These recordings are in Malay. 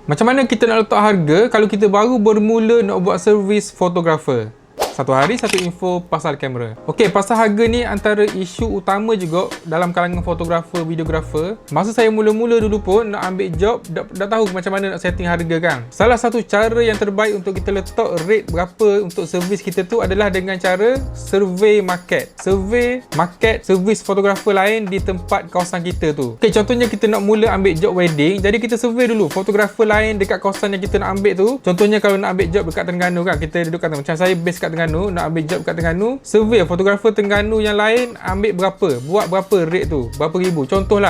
Macam mana kita nak letak harga kalau kita baru bermula nak buat servis fotografer? Satu hari, satu info pasal kamera. Okey, pasal harga ni antara isu utama juga dalam kalangan fotografer, videografer. Masa saya mula-mula dulu pun nak ambil job, dah tahu macam mana nak setting harga kan. Salah satu cara yang terbaik untuk kita letak rate berapa untuk servis kita tu adalah dengan cara survey market. Survey market servis fotografer lain di tempat kawasan kita tu. Okey, contohnya kita nak mula ambil job wedding, jadi kita survey dulu fotografer lain dekat kawasan yang kita nak ambil tu. Contohnya kalau nak ambil job dekat Terengganu kan, kita duduk kata macam saya base kat Terengganu, nak ambil job kat Terengganu, survey fotografer Terengganu yang lain ambil berapa, buat berapa rate tu, berapa ribu. Contoh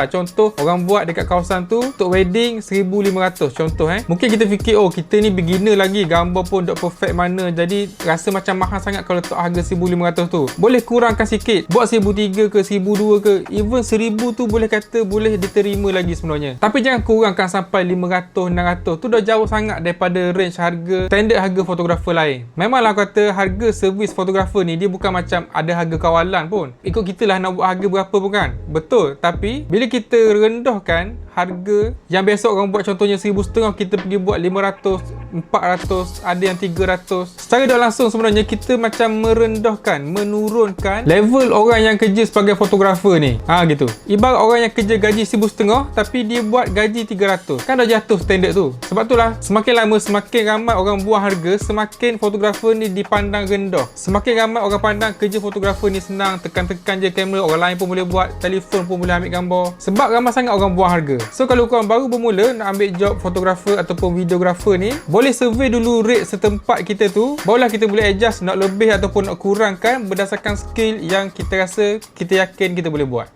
orang buat dekat kawasan tu untuk wedding 1,500 contoh Mungkin kita fikir, oh kita ni beginner lagi, gambar pun tak perfect mana, jadi rasa macam mahal sangat kalau letak harga 1,500 tu. Boleh kurangkan sikit, buat 1,300 ke 1,200 ke, even 1,000 tu boleh kata boleh diterima lagi sebenarnya. Tapi jangan kurangkan sampai 500, 600, tu dah jauh sangat daripada range harga standard harga fotografer lain. Memanglah kata harga servis fotografer ni dia bukan macam ada harga kawalan pun. Ikut kita lah nak buat harga berapa pun kan. Betul. Tapi bila kita rendahkan harga yang biasa orang buat contohnya 1,500, kita pergi buat 500, 400, ada yang 300. Secara tak langsung sebenarnya kita macam menurunkan level orang yang kerja sebagai fotografer ni. Gitu. Ibarat orang yang kerja gaji 1,500 tapi dia buat gaji 300. Kan dah jatuh standard tu. Sebab itulah semakin lama semakin ramai orang buang harga, semakin fotografer ni dipandang rendah. Semakin ramai orang pandang kerja fotografer ni senang, tekan-tekan je kamera, orang lain pun boleh buat, telefon pun boleh ambil gambar. Sebab ramai sangat orang buang harga. So kalau korang baru bermula nak ambil job fotografer ataupun videografer ni, boleh survey dulu rate setempat kita tu, barulah kita boleh adjust nak lebih ataupun nak kurangkan berdasarkan skill yang kita rasa, kita yakin kita boleh buat.